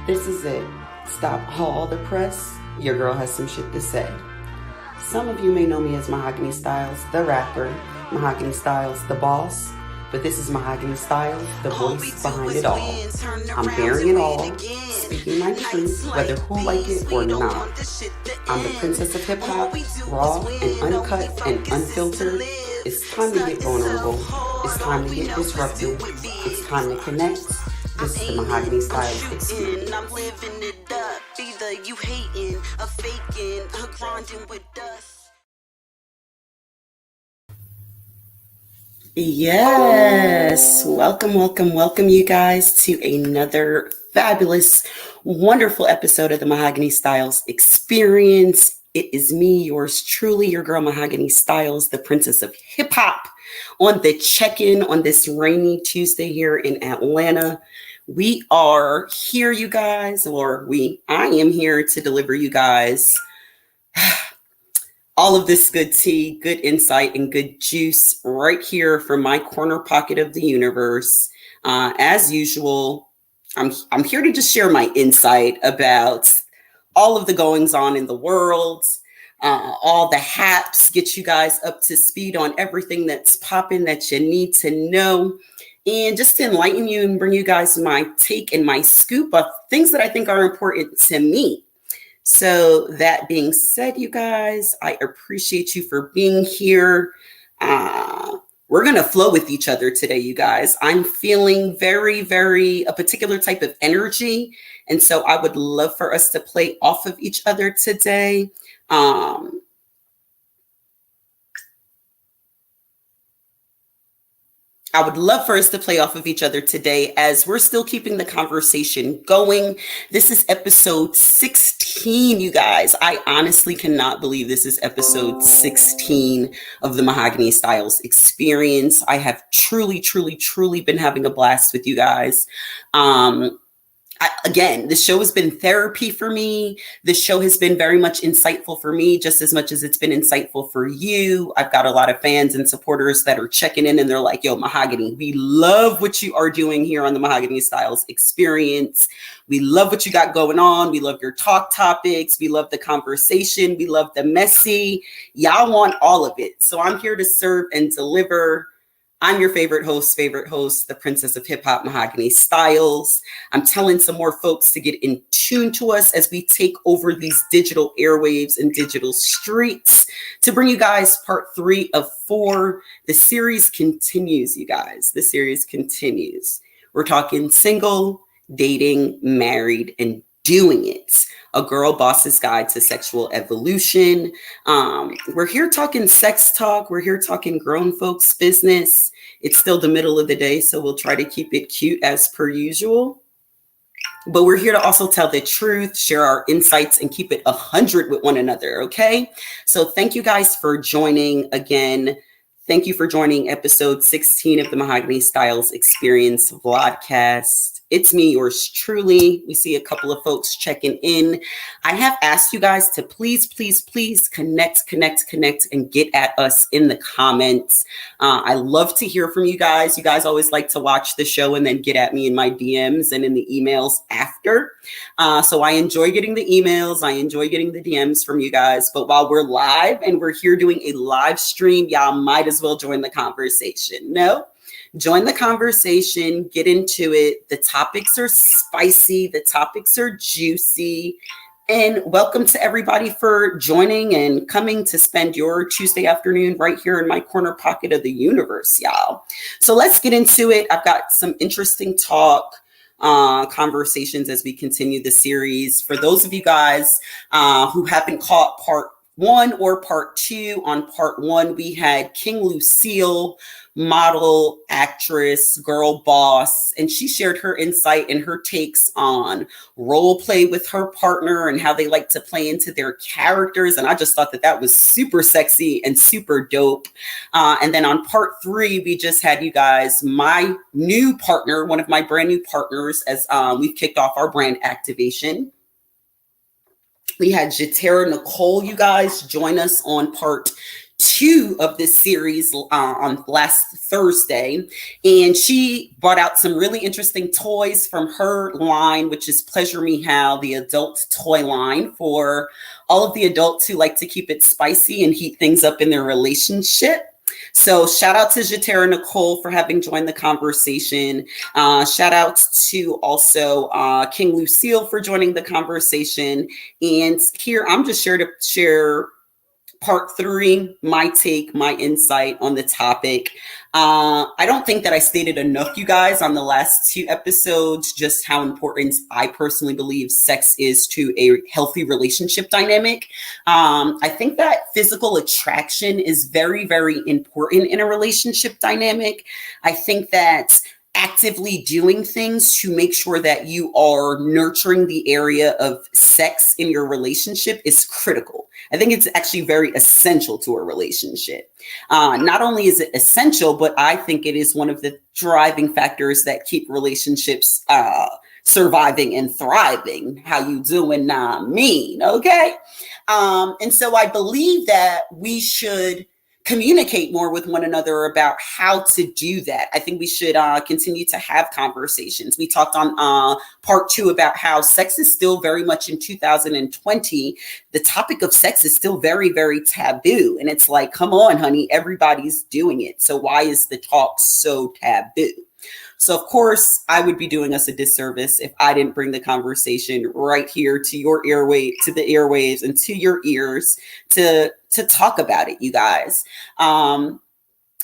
This is it. Stop all the press. Your girl has some shit to say. Some of you may know me as Mahogany Stylez, the rapper, Mahogany Stylez, the boss, but this is Mahogany Stylez, the voice behind it all. I'm bearing it all, speaking my truth, whether who like it or not. I'm the princess of hip hop, raw and uncut and unfiltered. It's time to get vulnerable. It's time to get disruptive. It's time to connect. This is the Mahogany Stylez experience. I'm living it up. Either you hating or faking or grinding with us. Yes, welcome you guys to another fabulous, wonderful episode of the Mahogany Stylez experience. It is me, yours truly, your girl Mahogany Stylez, the princess of hip hop, on the check-in on this rainy Tuesday here in Atlanta. We are here, you guys, I am here to deliver you guys all of this good tea, good insight, and good juice right here from my corner pocket of the universe. As usual, I'm here to just share my insight about all of the goings on in the world, all the haps, get you guys up to speed on everything that's popping that you need to know. And just to enlighten you and bring you guys my take and my scoop of things that I think are important to me. So that being said, you guys, I appreciate you for being here. We're going to flow with each other today, you guys. I'm feeling very, a particular type of energy. And so I would love for us to play off of each other today. I would love for us to play off of each other today as we're still keeping the conversation going. This is episode 16, you guys. I honestly cannot believe this is episode 16 of the Mahogany Stylez experience. I have truly been having a blast with you guys. Again, the show has been therapy for me. The show has been very much insightful for me, just as much as it's been insightful for you. I've got a lot of fans and supporters that are checking in and they're like, yo, Mahogany, we love what you are doing here on the Mahogany Stylez experience. We love what you got going on. We love your talk topics. We love the conversation. We love the messy. Y'all want all of it. So I'm here to serve and deliver. I'm your favorite host, the princess of hip hop, Mahogany Stylez. I'm telling some more folks to get in tune to us as we take over these digital airwaves and digital streets to bring you guys part 3 of 4. The series continues, you guys. The series continues. We're talking single, dating, married, and doing it. A girl boss's guide to sexual evolution. We're here talking sex talk. We're here talking grown folks business. It's still the middle of the day, so we'll try to keep it cute as per usual. But we're here to also tell the truth, share our insights, and keep it 100 with one another, okay? So thank you guys for joining again. Thank you for joining episode 16 of the Mahogany Stylez Experience Vlogcast. It's me, yours truly. We see a couple of folks checking in. I have asked you guys to please connect, and get at us in the comments. I love to hear from you guys. You guys always like to watch the show and then get at me in my DMs and in the emails after. So I enjoy getting the emails. I enjoy getting the DMs from you guys. But while we're live and we're here doing a live stream, y'all might as well join the conversation. No? Join the conversation, get into it. The topics are spicy. The topics are juicy. And welcome to everybody for joining and coming to spend your Tuesday afternoon right here in my corner pocket of the universe, y'all. So let's get into it. I've got some interesting talk, conversations as we continue the series. For those of you guys who haven't caught part 1 or part 2, on part 1, we had King Lucille, model, actress, girl boss, and she shared her insight and her takes on role play with her partner and how they like to play into their characters. And I just thought that was super sexy and super dope. And then on part 3, we just had you guys, my new partner, one of my brand new partners, as we've kicked off our brand activation. We had Jatera Nicole, you guys, join us on part 2 of this series on last Thursday, and she brought out some really interesting toys from her line, which is Pleasure Me How, the adult toy line for all of the adults who like to keep it spicy and heat things up in their relationship. So shout out to Jatera Nicole for having joined the conversation. Shout out to also King Lucille for joining the conversation. And here I'm just here to share part 3, my take, my insight on the topic. I don't think that I stated enough, you guys, on the last 2 episodes, just how important I personally believe sex is to a healthy relationship dynamic. I think that physical attraction is very, very important in a relationship dynamic. I think that actively doing things to make sure that you are nurturing the area of sex in your relationship is critical. I think it's actually very essential to a relationship. Not only is it essential, but I think it is one of the driving factors that keep relationships surviving and thriving. How you doing? Mean, okay? And so I believe that we should communicate more with one another about how to do that. I think we should continue to have conversations. We talked on part 2 about how sex is still very much in 2020. The topic of sex is still very, very taboo. And it's like, come on, honey, everybody's doing it. So why is the talk so taboo? So, of course, I would be doing us a disservice if I didn't bring the conversation right here to your airway, to the airwaves and to your ears to talk about it, you guys.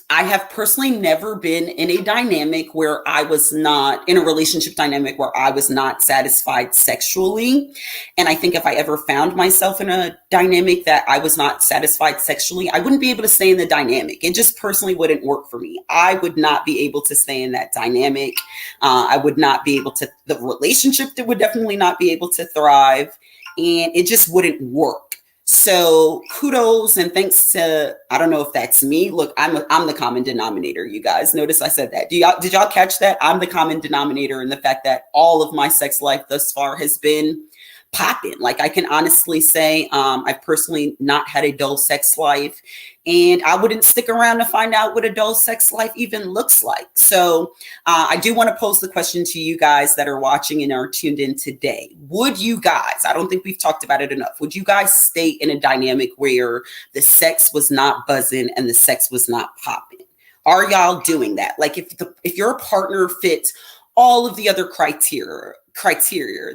I have personally never been in a dynamic where I was not in a relationship dynamic where I was not satisfied sexually. And I think if I ever found myself in a dynamic that I was not satisfied sexually, I wouldn't be able to stay in the dynamic. It just personally wouldn't work for me. I would not be able to stay in that dynamic. I would not be able to, the relationship that would definitely not be able to thrive, and it just wouldn't work. So kudos and thanks to, I don't know if that's me. Look, I'm the common denominator, you guys. Notice I said that. Did y'all catch that? I'm the common denominator in the fact that all of my sex life thus far has been popping. Like, I can honestly say I've personally not had a dull sex life, and I wouldn't stick around to find out what a dull sex life even looks like. So I do want to pose the question to you guys that are watching and are tuned in today. Would you guys, I don't think we've talked about it enough, would you guys stay in a dynamic where the sex was not buzzing and the sex was not popping? Are y'all doing that? Like, if your partner fits all of the other criteria,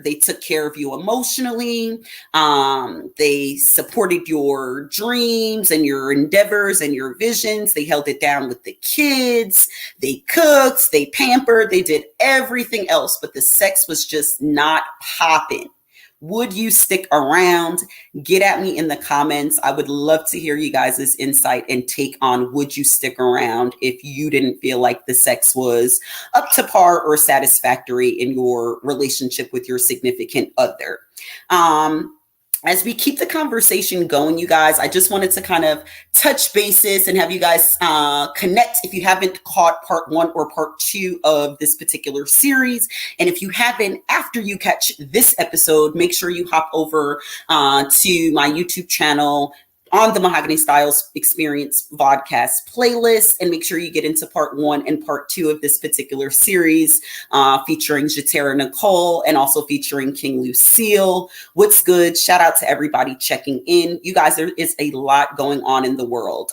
they took care of you emotionally, they supported your dreams and your endeavors and your visions, they held it down with the kids, they cooked, they pampered, they did everything else, but the sex was just not popping. Would you stick around? Get at me in the comments. I would love to hear you guys' insight and take on, would you stick around if you didn't feel like the sex was up to par or satisfactory in your relationship with your significant other? As we keep the conversation going, you guys, I just wanted to kind of touch bases and have you guys connect if you haven't caught part 1 or part 2 of this particular series. And if you haven't, after you catch this episode, make sure you hop over to my YouTube channel on the Mahogany Stylez Experience Vlogcast playlist, and make sure you get into part 1 and part 2 of this particular series, featuring Jatera Nicole and also featuring King Lucille. What's good? Shout out to everybody checking in. You guys, there is a lot going on in the world.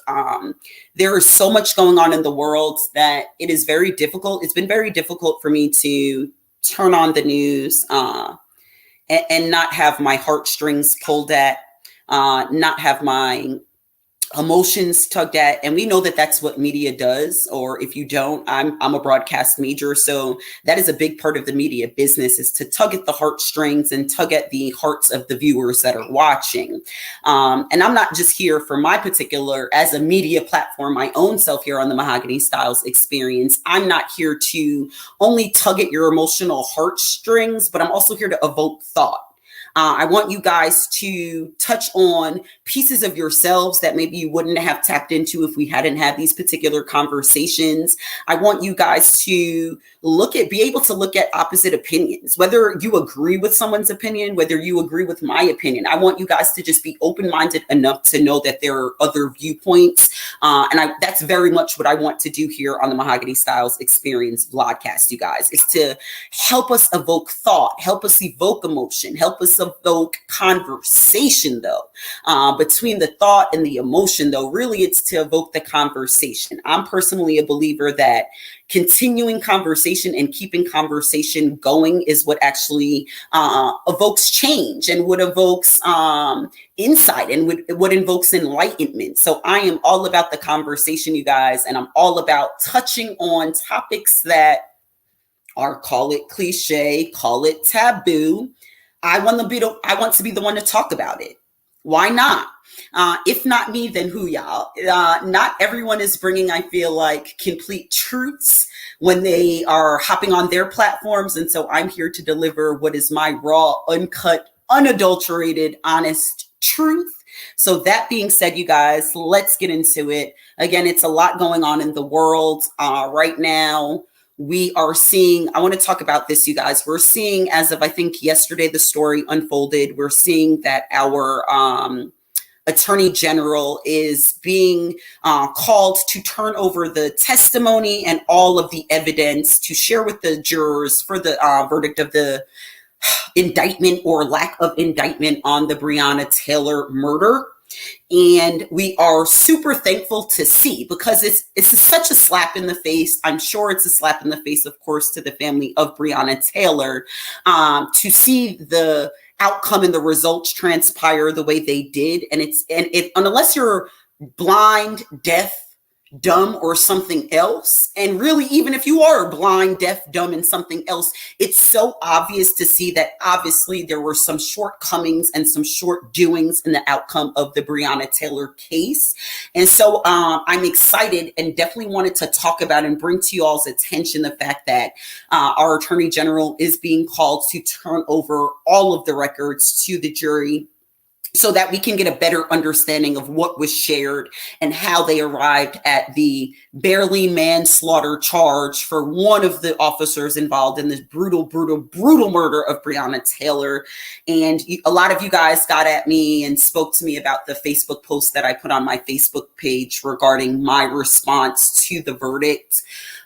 There is so much going on in the world that it is very difficult. It's been very difficult for me to turn on the news and not have my heartstrings pulled at, not have my emotions tugged at. And we know that that's what media does. Or if you don't, I'm a broadcast major. So that is a big part of the media business, is to tug at the heartstrings and tug at the hearts of the viewers that are watching. And I'm not just here for my particular, as a media platform, my own self here on the Mahogany Stylez Experience. I'm not here to only tug at your emotional heartstrings, but I'm also here to evoke thought. I want you guys to touch on pieces of yourselves that maybe you wouldn't have tapped into if we hadn't had these particular conversations. I want you guys to be able to look at opposite opinions, whether you agree with someone's opinion, whether you agree with my opinion. I want you guys to just be open-minded enough to know that there are other viewpoints. That's very much what I want to do here on the Mahogany Stylez Experience Vlogcast, you guys, is to help us evoke thought, help us evoke emotion, help us evoke conversation, though. Between the thought and the emotion, though, really it's to evoke the conversation. I'm personally a believer that continuing conversation and keeping conversation going is what actually evokes change and what evokes insight and what invokes enlightenment. So I am all about the conversation, you guys, and I'm all about touching on topics that are, call it cliche, call it taboo. I want to be the one to talk about it. Why not? If not me, then who, y'all? Not everyone is bringing, I feel like, complete truths when they are hopping on their platforms. And so I'm here to deliver what is my raw, uncut, unadulterated, honest truth. So that being said, you guys, let's get into it. Again, it's a lot going on in the world right now. We are seeing, I want to talk about this, you guys. We're seeing, as of, I think, yesterday, the story unfolded. We're seeing that our Attorney General is being called to turn over the testimony and all of the evidence to share with the jurors for the verdict of the indictment or lack of indictment on the Breonna Taylor murder. And we are super thankful to see, because it's such a slap in the face. I'm sure it's a slap in the face, of course, to the family of Breonna Taylor, to see the outcome and the results transpire the way they did. And unless you're blind, deaf, dumb, or something else, and really, even if you are blind, deaf, dumb, and something else, it's so obvious to see that obviously there were some shortcomings and some short doings in the outcome of the Breonna Taylor case. And so I'm excited and definitely wanted to talk about and bring to you all's attention the fact that our Attorney General is being called to turn over all of the records to the jury, so that we can get a better understanding of what was shared and how they arrived at the barely manslaughter charge for one of the officers involved in this brutal, brutal, brutal murder of Breonna Taylor. And a lot of you guys got at me and spoke to me about the Facebook post that I put on my Facebook page regarding my response to the verdict.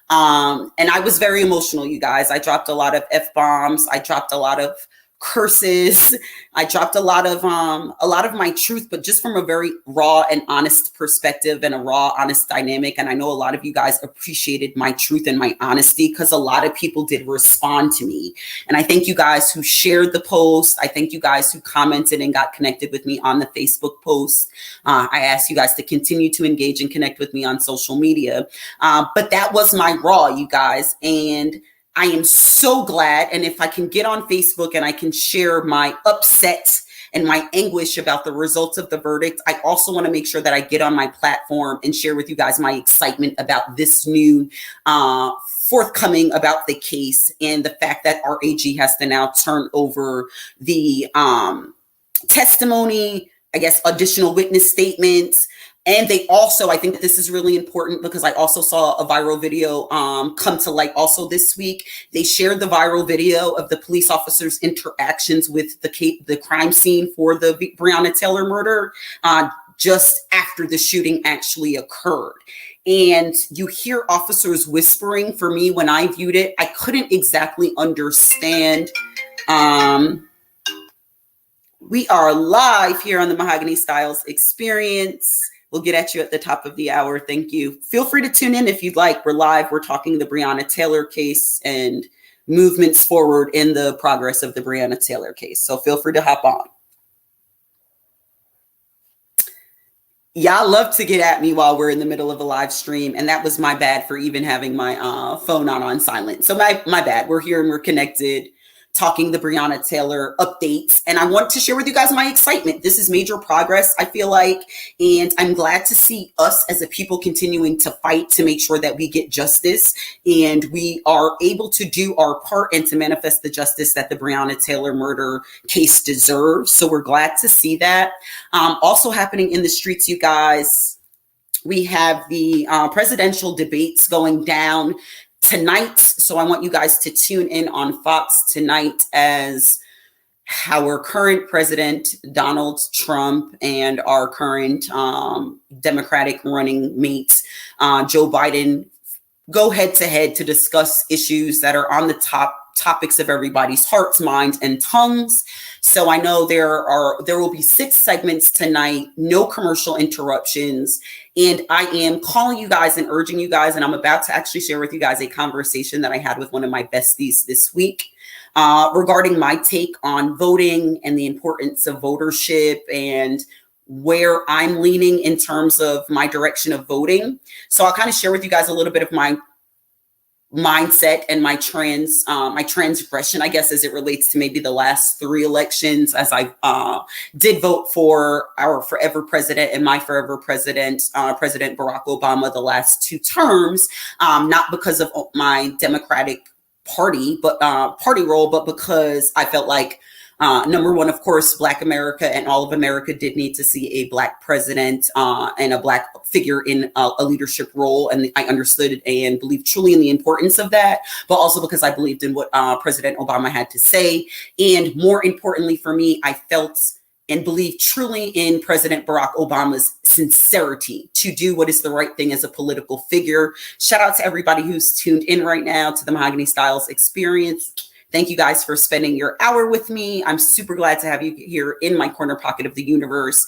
And I was very emotional, you guys. I dropped a lot of F-bombs. I dropped a lot of curses. I dropped a lot of my truth, but just from a very raw and honest perspective and a raw, honest dynamic. And I know a lot of you guys appreciated my truth and my honesty, because a lot of people did respond to me. And I thank you guys who shared the post. I thank you guys who commented and got connected with me on the Facebook post. I asked you guys to continue to engage and connect with me on social media. But that was my raw, you guys. And I am so glad. And if I can get on Facebook and I can share my upset and my anguish about the results of the verdict, I also want to make sure that I get on my platform and share with you guys my excitement about this new forthcoming about the case, and the fact that our AG has to now turn over the testimony, I guess, additional witness statements. And they also, I think this is really important, because I also saw a viral video come to light also this week. They shared the viral video of the police officers' interactions with the crime scene for the Breonna Taylor murder just after the shooting actually occurred. And you hear officers whispering. For me, when I viewed it, I couldn't exactly understand. We are live here on the Mahogany Stylez Experience. We'll get at you at the top of the hour. Thank you. Feel free to tune in if you'd like. We're live. We're talking the Breonna Taylor case and movements forward in the progress of the Breonna Taylor case. So feel free to hop on. Y'all love to get at me while we're in the middle of a live stream. And that was my bad for even having my phone on silent. So my bad. We're here and we're connected. talking the Breonna Taylor updates. And I want to share with you guys my excitement. This is major progress, I feel like, and I'm glad to see us as a people continuing to fight to make sure that we get justice and we are able to do our part and to manifest the justice that the Breonna Taylor murder case deserves. So we're glad to see that. Also happening in the streets, you guys, we have the presidential debates going down tonight. So I want you guys to tune in on Fox tonight as our current president, Donald Trump, and our current Democratic running mate, Joe Biden, go head to head to discuss issues that are on the topics of everybody's hearts, minds, and tongues. So I know there will be 6 segments tonight, no commercial interruptions. And I am calling you guys and urging you guys, and I'm about to actually share with you guys a conversation that I had with one of my besties this week regarding my take on voting and the importance of votership and where I'm leaning in terms of my direction of voting. So I'll kind of share with you guys a little bit of my mindset and my transgression, I guess, as it relates to maybe the last 3 elections, as I did vote for our forever president and my forever president, President Barack Obama, the last 2 terms, not because of my Democratic party role, but because I felt like number one, of course, Black America and all of America did need to see a Black president and a Black figure in a leadership role. And I understood and believed truly in the importance of that, but also because I believed in what President Obama had to say. And more importantly for me, I felt and believe truly in President Barack Obama's sincerity to do what is the right thing as a political figure. Shout out to everybody who's tuned in right now to the Mahogany Stylez experience. Thank you guys for spending your hour with me. I'm super glad to have you here in my corner pocket of the universe.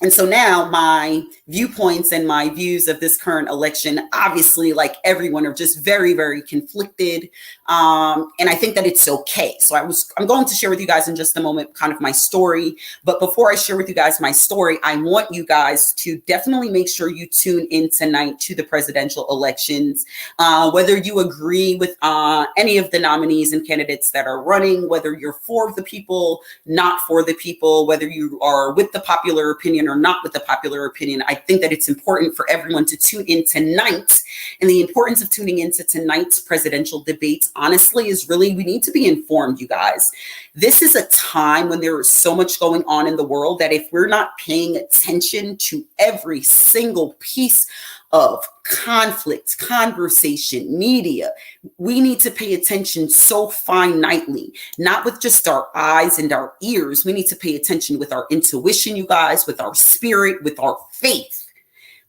And so now my viewpoints and my views of this current election, obviously, like everyone, are just very, very conflicted. And I think that it's okay. So I'm going to share with you guys in just a moment kind of my story. But before I share with you guys my story, I want you guys to definitely make sure you tune in tonight to the presidential elections. Whether you agree with any of the nominees and candidates that are running, whether you're for the people, not for the people, whether you are with the popular opinion or not with the popular opinion, I think that it's important for everyone to tune in tonight. And the importance of tuning into tonight's presidential debates, honestly, is really, we need to be informed, you guys. This is a time when there is so much going on in the world that if we're not paying attention to every single piece of conflict, conversation, media, we need to pay attention so finitely, not with just our eyes and our ears. We need to pay attention with our intuition, you guys, with our spirit, with our faith.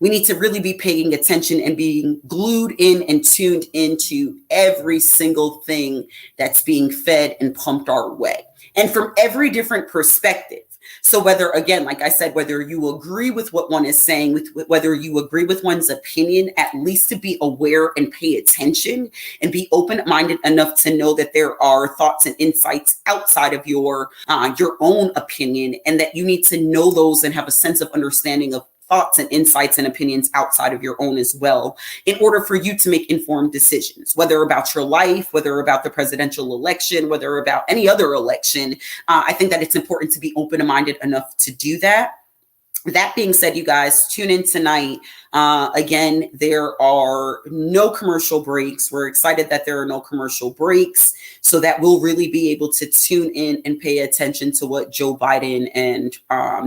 We need to really be paying attention and being glued in and tuned into every single thing that's being fed and pumped our way, and from every different perspective. So whether, again, like I said, whether you agree with what one is saying, whether you agree with one's opinion, at least to be aware and pay attention and be open-minded enough to know that there are thoughts and insights outside of your own opinion, and that you need to know those and have a sense of understanding of thoughts and insights and opinions outside of your own as well, in order for you to make informed decisions, whether about your life, whether about the presidential election, whether about any other election. I think that it's important to be open-minded enough to do that. That being said, you guys, tune in tonight. Again, there are no commercial breaks. We're excited that there are no commercial breaks, so that we'll really be able to tune in and pay attention to what Joe Biden and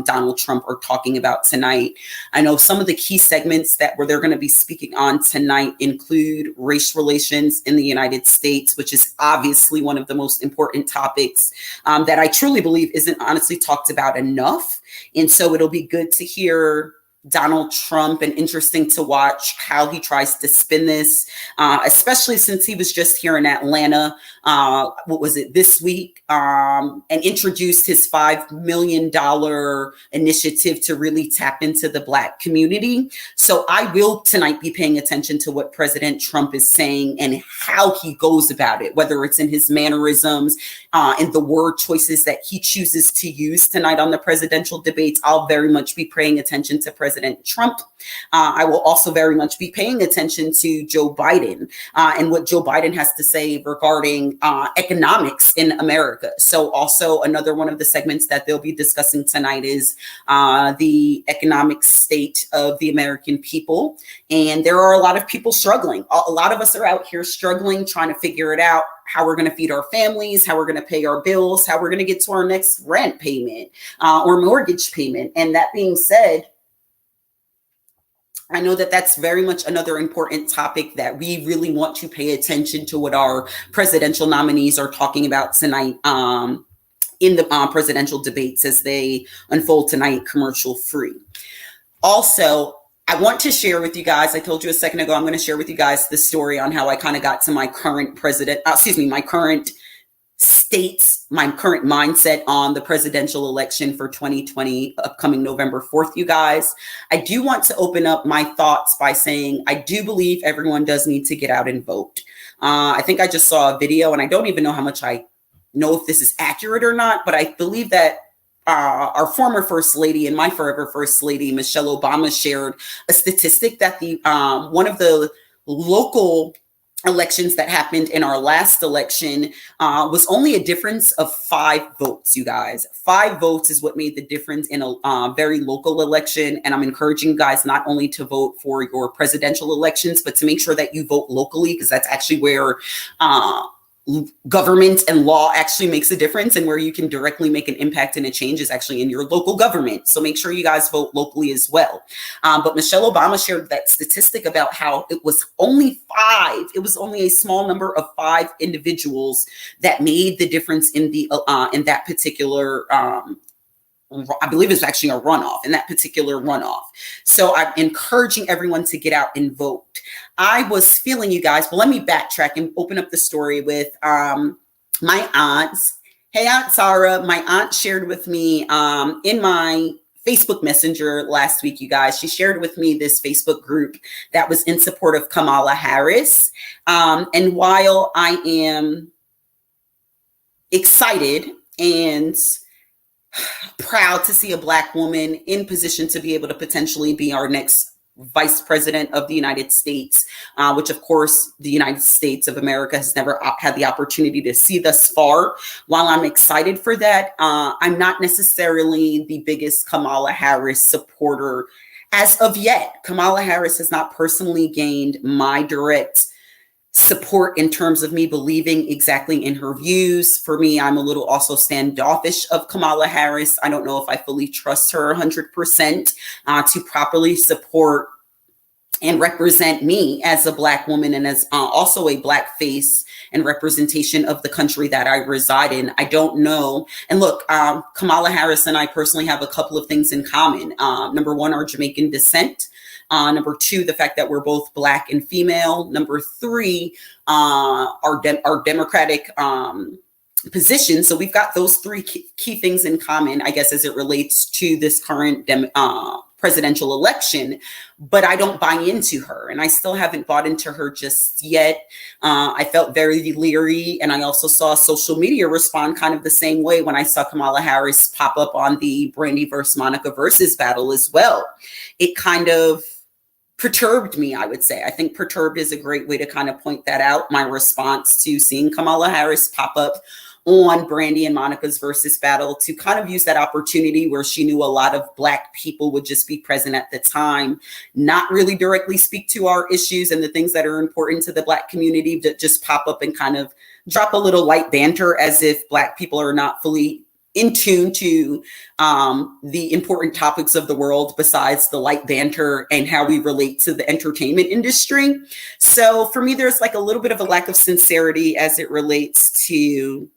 Donald Trump are talking about tonight. I know some of the key segments that they're going to be speaking on tonight include race relations in the United States, which is obviously one of the most important topics that I truly believe isn't honestly talked about enough. And so it'll be good to hear Donald Trump and interesting to watch how he tries to spin this, especially since he was just here in Atlanta, this week, and introduced his $5 million initiative to really tap into the Black community. So I will tonight be paying attention to what President Trump is saying and how he goes about it, whether it's in his mannerisms, and the word choices that he chooses to use tonight on the presidential debates. I'll very much be paying attention to President President Trump. I will also very much be paying attention to Joe Biden and what Joe Biden has to say regarding economics in America. So also another one of the segments that they'll be discussing tonight is the economic state of the American people. And there are a lot of people struggling. A lot of us are out here struggling, trying to figure it out, how we're going to feed our families, how we're going to pay our bills, how we're going to get to our next rent payment or mortgage payment. And that being said, I know that that's very much another important topic that we really want to pay attention to what our presidential nominees are talking about tonight in the presidential debates as they unfold tonight, commercial free. Also, I want to share with you guys, I told you a second ago, I'm going to share with you guys the story on how I kind of got to my current my current states, my current mindset on the presidential election for 2020, upcoming November 4th, you guys. I do want to open up my thoughts by saying I do believe everyone does need to get out and vote. I think I just saw a video, and I don't even know how much I know if this is accurate or not, but I believe that our former First Lady and my forever First Lady, Michelle Obama, shared a statistic that the one of the local elections that happened in our last election was only a difference of 5 votes, you guys. 5 votes is what made the difference in a very local election. And I'm encouraging you guys not only to vote for your presidential elections, but to make sure that you vote locally, because that's actually where government and law actually makes a difference, and where you can directly make an impact and a change is actually in your local government. So make sure you guys vote locally as well. But Michelle Obama shared that statistic about how it was only a small number of 5 individuals that made the difference in the in that particular I believe it's actually a runoff, in that particular runoff. So I'm encouraging everyone to get out and vote. I was feeling, you guys, but let me backtrack and open up the story with my aunts. Hey, Aunt Sarah, my aunt shared with me in my Facebook Messenger last week, you guys. She shared with me this Facebook group that was in support of Kamala Harris. And while I am excited and proud to see a Black woman in position to be able to potentially be our next Vice President of the United States, which of course the United States of America has never had the opportunity to see thus far. While I'm excited for that, I'm not necessarily the biggest Kamala Harris supporter as of yet. Kamala Harris has not personally gained my direct support in terms of me believing exactly in her views. For me, I'm a little also standoffish of Kamala Harris. I don't know if I fully trust her 100% to properly support and represent me as a Black woman and as also a Black face and representation of the country that I reside in. I don't know. And look, Kamala Harris and I personally have a couple of things in common. Number 1, our Jamaican descent. Number 2, the fact that we're both Black and female. Number 3, our Democratic position. So we've got those 3 key things in common, I guess, as it relates to this current presidential election. But I don't buy into her, and I still haven't bought into her just yet. I felt very leery, and I also saw social media respond kind of the same way when I saw Kamala Harris pop up on the Brandy versus Monica versus battle as well. It kind of perturbed me, I would say. I think perturbed is a great way to kind of point that out. My response to seeing Kamala Harris pop up on Brandy and Monica's versus battle, to kind of use that opportunity where she knew a lot of Black people would just be present at the time, not really directly speak to our issues and the things that are important to the Black community, that just pop up and kind of drop a little light banter as if Black people are not fully in tune to the important topics of the world besides the light banter and how we relate to the entertainment industry. So for me, there's like a little bit of a lack of sincerity as it relates to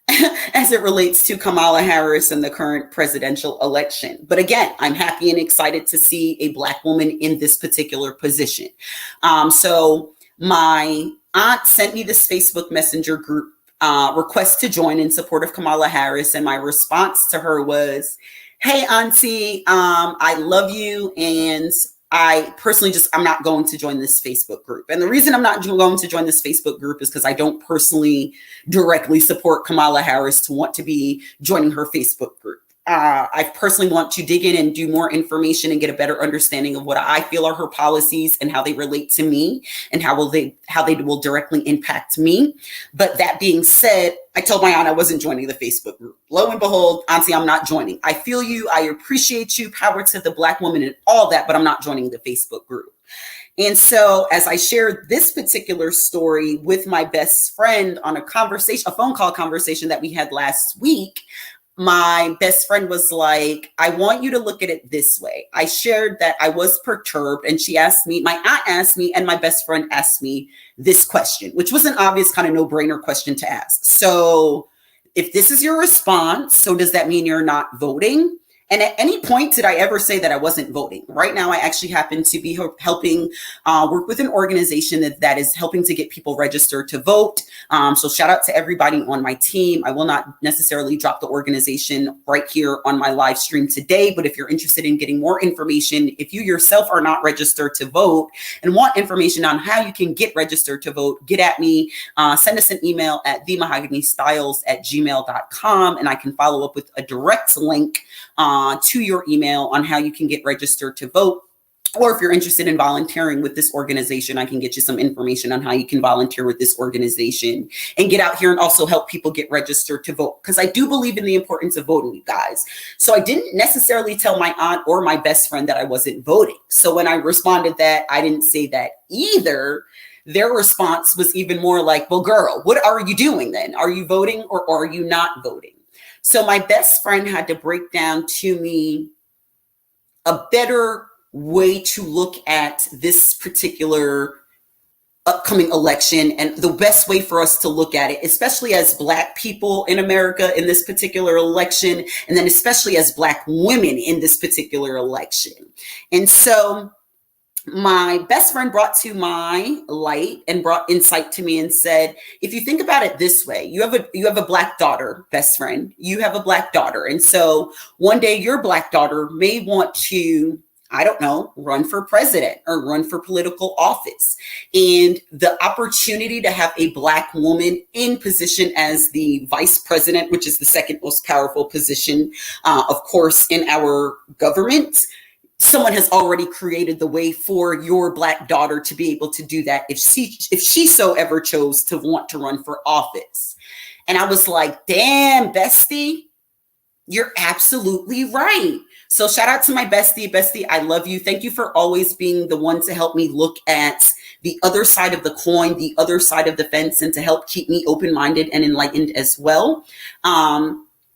Kamala Harris and the current presidential election. But again, I'm happy and excited to see a Black woman in this particular position. So my aunt sent me this Facebook Messenger group request to join in support of Kamala Harris. And my response to her was, hey, Auntie, I love you. And I personally I'm not going to join this Facebook group. And the reason I'm not going to join this Facebook group is because I don't personally directly support Kamala Harris to want to be joining her Facebook group. I personally want to dig in and do more information and get a better understanding of what I feel are her policies and how they relate to me and how they will directly impact me. But that being said, I told my aunt I wasn't joining the Facebook group. Lo and behold, Auntie, I'm not joining. I feel you. I appreciate you. Power to the Black woman and all that, but I'm not joining the Facebook group. And so as I shared this particular story with my best friend on a phone call conversation that we had last week, my best friend was like, I want you to look at it this way. I shared that I was perturbed, and she asked me, my aunt asked me, and my best friend asked me this question, which was an obvious kind of no-brainer question to ask. So if this is your response, so does that mean you're not voting? And at any point did I ever say that I wasn't voting? Right now, I actually happen to be helping work with an organization that is helping to get people registered to vote. So shout out to everybody on my team. I will not necessarily drop the organization right here on my live stream today, but if you're interested in getting more information, if you yourself are not registered to vote and want information on how you can get registered to vote, get at me. Send us an email at themahoganystylez@gmail.com, and I can follow up with a direct link to your email on how you can get registered to vote. Or if you're interested in volunteering with this organization, I can get you some information on how you can volunteer with this organization and get out here and also help people get registered to vote. Because I do believe in the importance of voting, you guys. So I didn't necessarily tell my aunt or my best friend that I wasn't voting. So when I responded that I didn't say that either, their response was even more like, well, girl, what are you doing then? Are you voting or are you not voting? So my best friend had to break down to me a better way to look at this particular upcoming election and the best way for us to look at it, especially as Black people in America in this particular election, and then especially as Black women in this particular election. And so my best friend brought to my light and brought insight to me and said, if you think about it this way, you have a Black daughter, best friend, you have a Black daughter. And so one day your Black daughter may want to, I don't know, run for president or run for political office. And the opportunity to have a Black woman in position as the vice president, which is the second most powerful position, of course, in our government, someone has already created the way for your Black daughter to be able to do that if she so ever chose to want to run for office. And I was like, damn, bestie, you're absolutely right. So shout out to my bestie. Bestie, I love you. Thank you for always being the one to help me look at the other side of the coin, the other side of the fence, and to help keep me open-minded and enlightened as well. I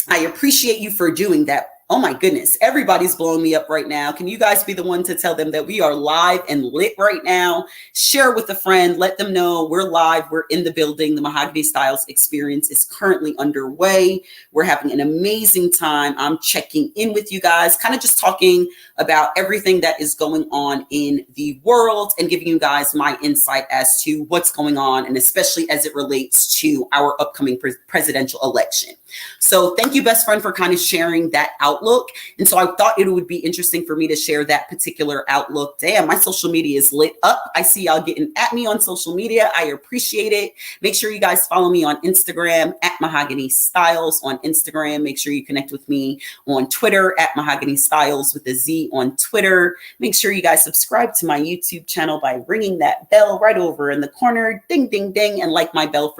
appreciate you for doing that. Oh my goodness, everybody's blowing me up right now. Can you guys be the one to tell them that we are live and lit right now? Share with a friend, let them know we're live, we're in the building. The Mahogany Stylez experience is currently underway. We're having an amazing time. I'm checking in with you guys, kind of just talking about everything that is going on in the world and giving you guys my insight as to what's going on, and especially as it relates to our upcoming presidential election. So thank you, best friend, for kind of sharing that outlook. And so I thought it would be interesting for me to share that particular outlook. Damn, my social media is lit up. I see y'all getting at me on social media. I appreciate it. Make sure you guys follow me on Instagram at Mahogany Stylez on Instagram. Make sure you connect with me on Twitter at Mahogany Stylez with a Z on Twitter. Make sure you guys subscribe to my YouTube channel by ringing that bell right over in the corner. Ding, ding, ding. And ring my bell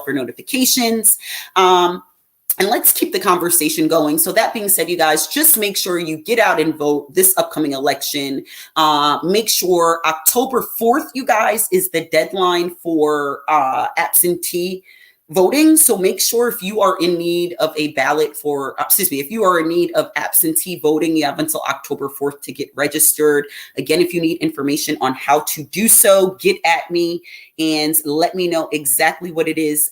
for notifications. And let's keep the conversation going. So that being said, you guys, just make sure you get out and vote this upcoming election. Make sure October 4th, you guys, is the deadline for absentee voting. So make sure if you are in need of a ballot for, if you are in need of absentee voting, you have until October 4th to get registered. Again, if you need information on how to do so, get at me and let me know exactly what it is,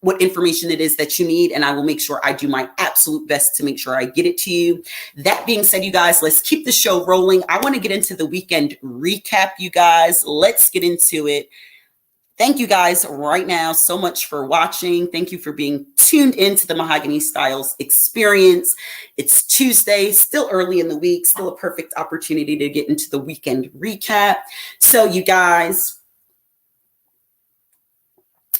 what information it is that you need, and I will make sure I do my absolute best to make sure I get it to you. That being said, you guys, let's keep the show rolling. I want to get into the weekend recap, you guys. Let's get into it. Thank you guys right now so much for watching. Thank you for being tuned into the Mahogany Stylez experience. It's Tuesday, still early in the week, still a perfect opportunity to get into the weekend recap. So you guys,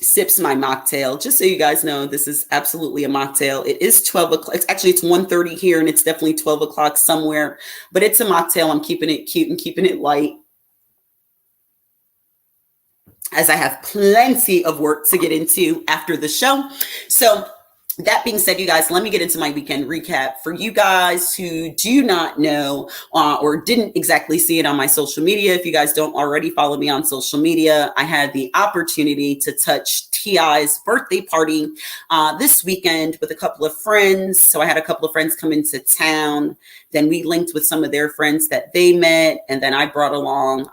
sips my mocktail. Just so you guys know, this is absolutely a mocktail. It is 12 o'clock. It's 1:30 here, and it's definitely 12 o'clock somewhere, but it's a mocktail. I'm keeping it cute and keeping it light, as I have plenty of work to get into after the show. So that being said, you guys, let me get into my weekend recap. For you guys who do not know or didn't exactly see it on my social media, if you guys don't already follow me on social media, I had the opportunity to touch T.I.'s birthday party this weekend with a couple of friends. So I had a couple of friends come into town. Then we linked with some of their friends that they met. And then I brought along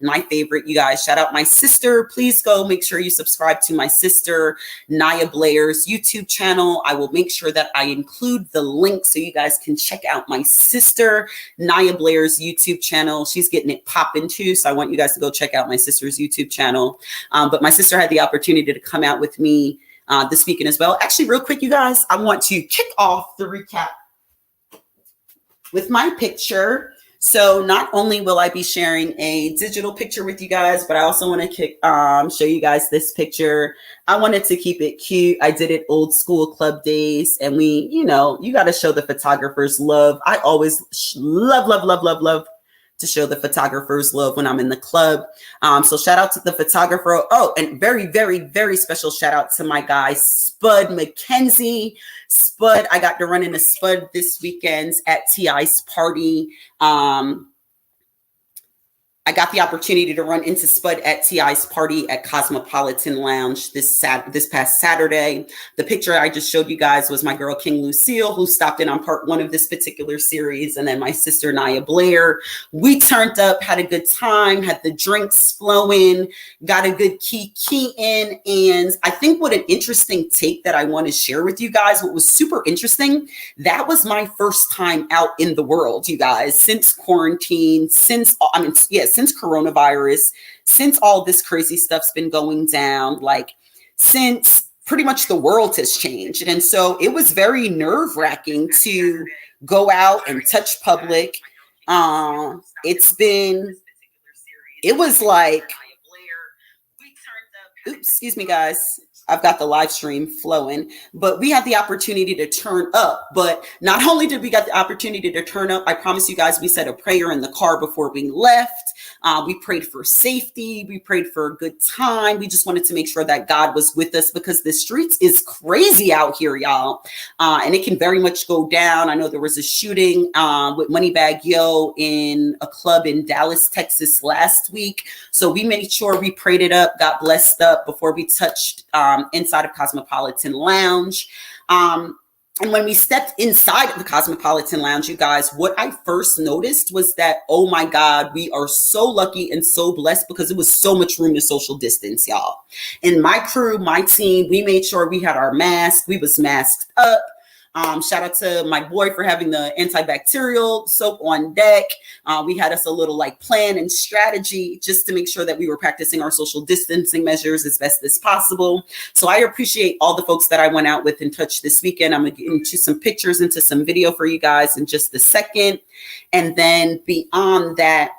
my favorite, you guys, shout out my sister. Please go make sure you subscribe to my sister, Nia Blair's YouTube channel. I will make sure that I include the link so you guys can check out my sister, Nia Blair's YouTube channel. She's getting it popping too. So I want you guys to go check out my sister's YouTube channel. But my sister had the opportunity to come out with me this weekend as well. Actually, real quick, you guys, I want to kick off the recap with my picture. So not only will I be sharing a digital picture with you guys, but I also want to show you guys this picture. I wanted to keep it cute. I did it old school club days, and you got to show the photographers love. I always love to show the photographers love when I'm in the club. So shout out to the photographer. Oh, and very, very, very special shout out to my guy, Spud McKenzie. Spud, I got to run into Spud this weekend at T.I.'s party. I got the opportunity to run into Spud at T.I.'s party at Cosmopolitan Lounge this past Saturday. The picture I just showed you guys was my girl, King Lucille, who stopped in on part 1 of this particular series. And then my sister, Nia Blair. We turned up, had a good time, had the drinks flowing, got a good key in. And I think what an interesting take that I want to share with you guys, what was super interesting, that was my first time out in the world, you guys, since quarantine, since coronavirus, since all this crazy stuff's been going down, since pretty much the world has changed. And so it was very nerve-wracking to go out and touch public. Excuse me, guys. I've got the live stream flowing, but we had the opportunity to turn up. But not only did we get the opportunity to turn up, I promise you guys, we said a prayer in the car before we left. We prayed for safety. We prayed for a good time. We just wanted to make sure that God was with us, because the streets is crazy out here, y'all. And it can very much go down. I know there was a shooting with Moneybag Yo in a club in Dallas, Texas last week. So we made sure we prayed it up, got blessed up before we touched inside of Cosmopolitan Lounge. And when we stepped inside of the Cosmopolitan Lounge, you guys, what I first noticed was that, oh my God, we are so lucky and so blessed, because it was so much room to social distance, y'all. And my crew, my team, we made sure we had our masks. We was masked up. Shout out to my boy for having the antibacterial soap on deck. We had us a little plan and strategy just to make sure that we were practicing our social distancing measures as best as possible. So I appreciate all the folks that I went out with and touched this weekend. I'm going to get into some pictures, into some video for you guys in just a second. And then beyond that,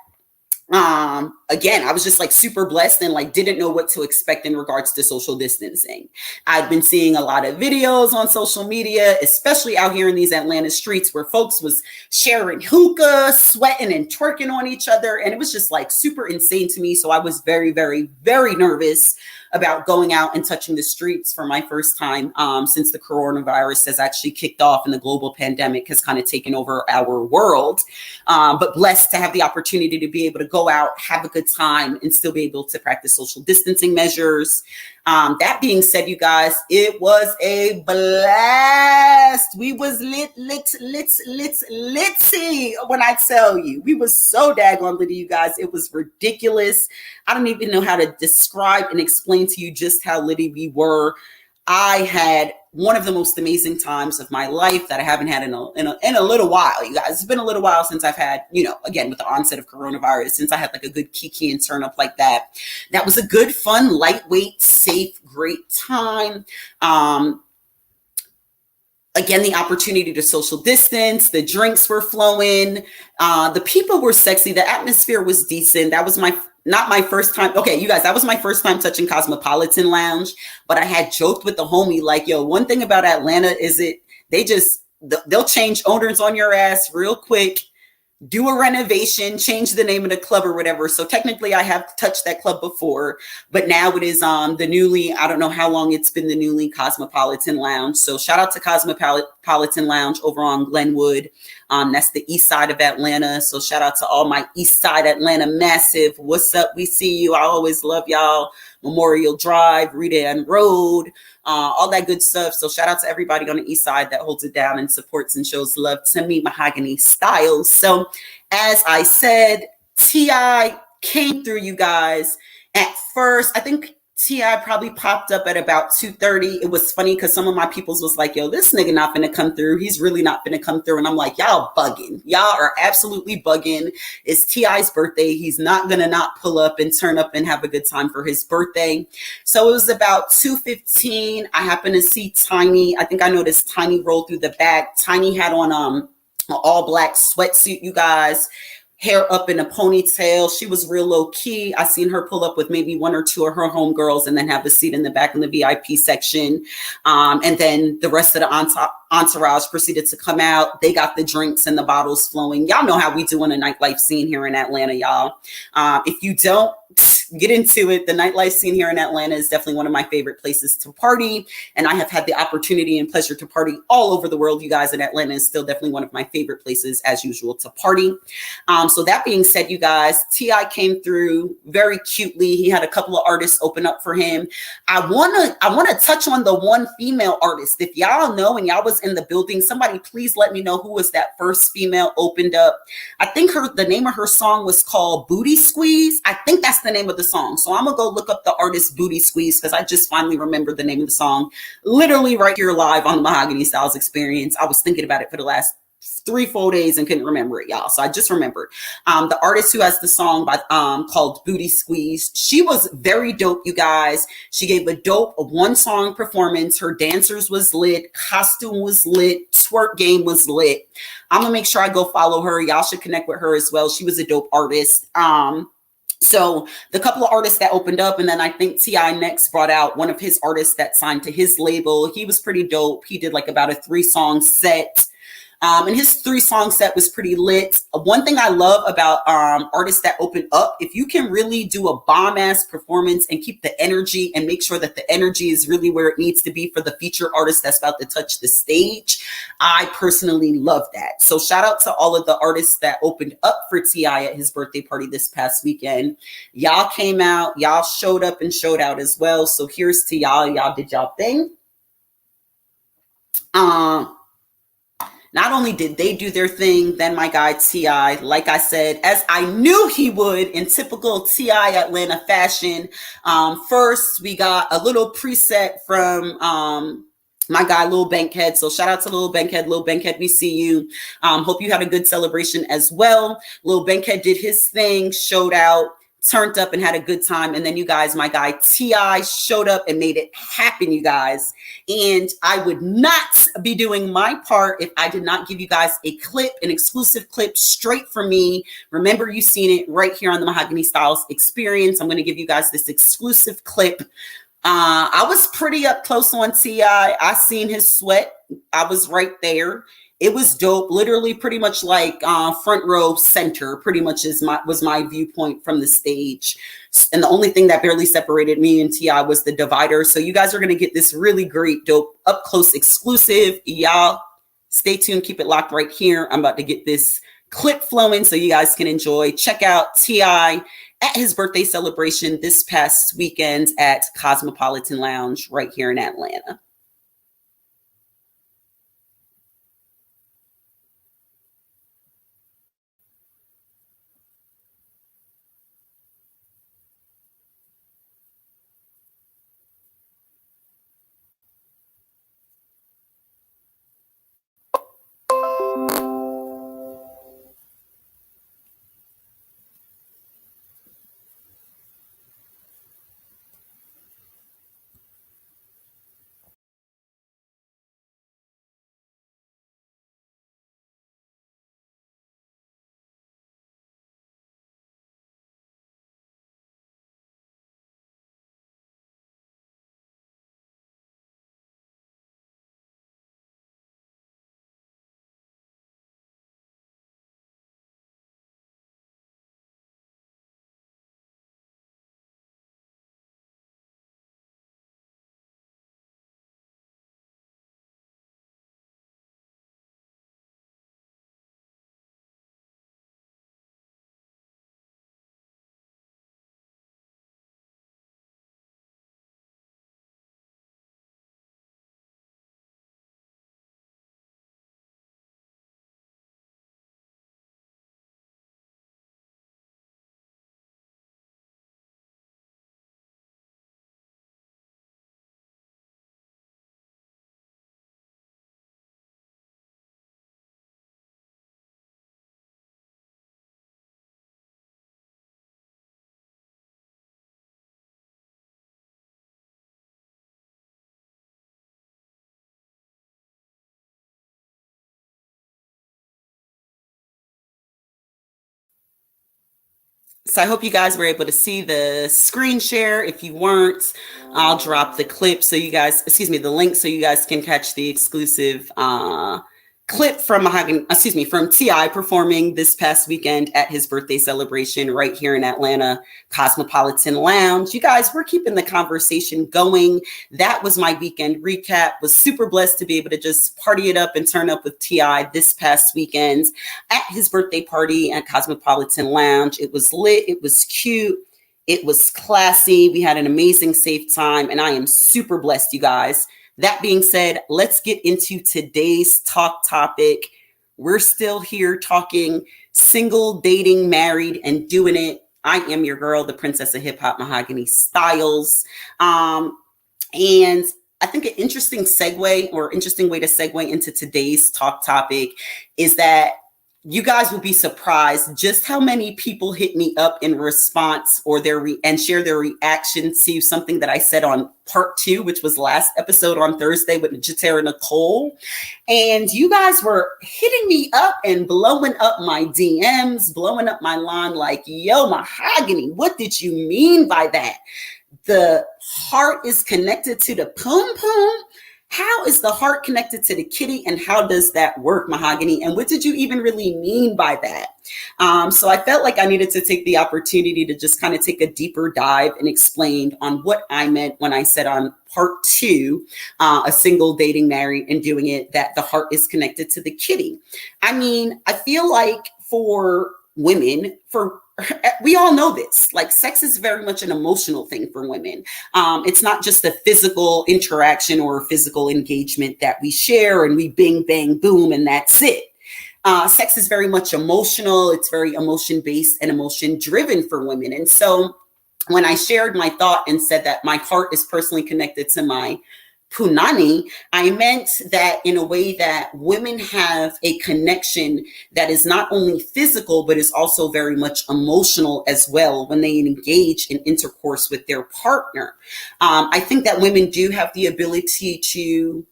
again, I was just super blessed and didn't know what to expect in regards to social distancing. I've been seeing a lot of videos on social media, especially out here in these Atlanta streets, where folks was sharing hookah, sweating and twerking on each other. And it was just super insane to me. So I was very, very, very nervous about going out and touching the streets for my first time since the coronavirus has actually kicked off and the global pandemic has kind of taken over our world. But blessed to have the opportunity to be able to go out, have a good time, and still be able to practice social distancing measures. That being said, you guys, it was a blast. We was litty when I tell you. We was so daggone litty, you guys. It was ridiculous. I don't even know how to describe and explain to you just how litty we were. I had one of the most amazing times of my life that I haven't had in a little while, you guys. It's been a little while since I've had, again, with the onset of coronavirus, since I had a good kiki and turn up like that. That was a good, fun, lightweight, safe, great time. Again, the opportunity to social distance, the drinks were flowing, the people were sexy, the atmosphere was decent. That was my not my first time. Okay, you guys, that was my first time touching Cosmopolitan Lounge, but I had joked with the homie like, yo, one thing about Atlanta is they just they'll change owners on your ass real quick, do a renovation, change the name of the club or whatever. So technically I have touched that club before, but now it is the newly, I don't know how long it's been, the newly Cosmopolitan Lounge. So shout out to Cosmopolitan Lounge over on Glenwood. That's the east side of Atlanta. So shout out to all my east side Atlanta massive. What's up? We see you. I always love y'all. Memorial Drive, Rita Ann Road, all that good stuff. So shout out to everybody on the east side that holds it down and supports and shows love to me, Mahogany Stylez. So as I said, T.I. came through, you guys. At first, I think T.I. probably popped up at about 2:30. It was funny because some of my peoples was like, yo, this nigga not gonna come through. He's really not gonna come through. And I'm like, y'all bugging. Y'all are absolutely bugging. It's T.I.'s birthday. He's not gonna not pull up and turn up and have a good time for his birthday. So it was about 2:15. I happened to see Tiny. I think I noticed Tiny roll through the back. Tiny had on an all black sweatsuit, you guys. Hair up in a ponytail. She was real low key. I seen her pull up with maybe one or two of her homegirls and then have a seat in the back in the VIP section. And then the rest of the entourage proceeded to come out. They got the drinks and the bottles flowing. Y'all know how we do in a nightlife scene here in Atlanta, y'all. If you don't, get into it. The nightlife scene here in Atlanta is definitely one of my favorite places to party. And I have had the opportunity and pleasure to party all over the world. You guys, in Atlanta is still definitely one of my favorite places as usual to party. So that being said, you guys, T.I. came through very cutely. He had a couple of artists open up for him. I wanna touch on the one female artist. If y'all know and y'all was in the building, somebody please let me know who was that first female opened up. I think the name of her song was called Booty Squeeze. I think that's the name of the song. So I'm gonna go look up the artist Booty Squeeze because I just finally remembered the name of the song. Literally right here live on the Mahogany Stylez Experience. I was thinking about it for the last 3 full days and couldn't remember it, y'all. So I just remembered. The artist who has the song by called Booty Squeeze. She was very dope, you guys. She gave a dope one song performance. Her dancers was lit, costume was lit, twerk game was lit. I'm gonna make sure I go follow her. Y'all should connect with her as well. She was a dope artist. So the couple of artists that opened up, and then I think T.I. next brought out one of his artists that signed to his label. He was pretty dope. He did like about a 3-song set. And his 3-song set was pretty lit. One thing I love about artists that open up, if you can really do a bomb-ass performance and keep the energy and make sure that the energy is really where it needs to be for the featured artist that's about to touch the stage, I personally love that. So shout out to all of the artists that opened up for T.I. at his birthday party this past weekend. Y'all came out, y'all showed up and showed out as well. So here's to y'all. Y'all did y'all thing. Not only did they do their thing, then my guy T.I., like I said, as I knew he would in typical T.I. Atlanta fashion, first we got a little preset from my guy Lil Bankhead. So shout out to Lil Bankhead. Lil Bankhead, we see you. Hope you had a good celebration as well. Lil Bankhead did his thing, showed out, turned up and had a good time. And then you guys, my guy T.I. showed up and made it happen, you guys. And I would not be doing my part if I did not give you guys a clip, an exclusive clip straight from me. Remember, you've seen it right here on the Mahogany Stylez Experience. I'm going to give you guys this exclusive clip. I was pretty up close on T.I. I seen his sweat. I was right there. It was dope, literally pretty much like front row center, pretty much was my viewpoint from the stage. And the only thing that barely separated me and T.I. was the divider. So you guys are going to get this really great, dope, up close exclusive. Y'all stay tuned. Keep it locked right here. I'm about to get this clip flowing so you guys can enjoy. Check out T.I. at his birthday celebration this past weekend at Cosmopolitan Lounge right here in Atlanta. So I hope you guys were able to see the screen share. If you weren't, I'll drop the clip so you guys, the link so you guys can catch the exclusive clip from from T.I. performing this past weekend at his birthday celebration right here in Atlanta, Cosmopolitan Lounge. You guys, we're keeping the conversation going. That was my weekend recap. Was super blessed to be able to just party it up and turn up with T.I. this past weekend at his birthday party at Cosmopolitan Lounge. It was lit. It was cute. It was classy. We had an amazing, safe time, and I am super blessed, you guys. That being said, let's get into today's talk topic. We're still here talking single, dating, married, and doing it. I am your girl, the princess of hip hop, Mahogany Stylez. And I think an interesting segue or interesting way to segue into today's talk topic is that you guys will be surprised just how many people hit me up in response or and share their reaction to something that I said on part 2, which was last episode on Thursday with Jatera Nicole. And you guys were hitting me up and blowing up my DMs, blowing up my line like, yo, Mahogany, what did you mean by that? The heart is connected to the poom poom. How is the heart connected to the kitty, and how does that work, Mahogany? And what did you even really mean by that? So I felt like I needed to take the opportunity to just kind of take a deeper dive and explain on what I meant when I said on part 2, a single, dating, married, and doing it, that the heart is connected to the kitty. I mean, I feel like for women, we all know this, like sex is very much an emotional thing for women. It's not just a physical interaction or a physical engagement that we share and we bing, bang, boom, and that's it. Sex is very much emotional. It's very emotion-based and emotion-driven for women. And so when I shared my thought and said that my heart is personally connected to my punani, I meant that in a way that women have a connection that is not only physical, but is also very much emotional as well when they engage in intercourse with their partner. I think that women do have the ability to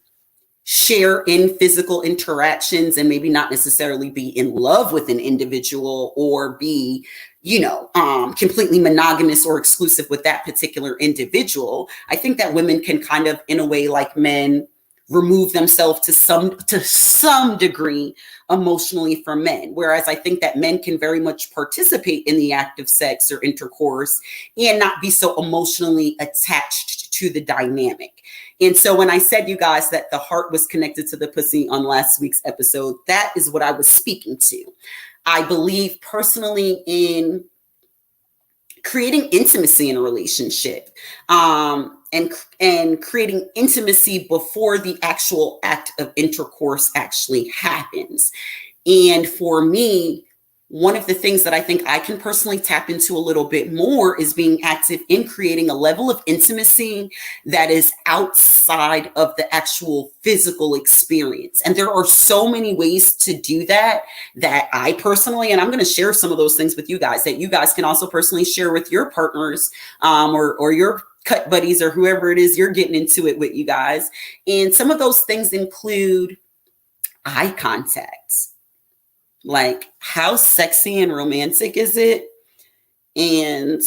share in physical interactions and maybe not necessarily be in love with an individual or be completely monogamous or exclusive with that particular individual. I think that women can kind of, in a way like men, remove themselves to some degree emotionally from men. Whereas I think that men can very much participate in the act of sex or intercourse and not be so emotionally attached to the dynamic. And so when I said, you guys, that the heart was connected to the pussy on last week's episode, that is what I was speaking to. I believe personally in creating intimacy in a relationship, and creating intimacy before the actual act of intercourse actually happens. And for me, one of the things that I think I can personally tap into a little bit more is being active in creating a level of intimacy that is outside of the actual physical experience. And there are so many ways to do that I personally, and I'm going to share some of those things with you guys, that you guys can also personally share with your partners, or your cut buddies or whoever it is you're getting into it with, you guys. And some of those things include eye contact. Like, how sexy and romantic is it? And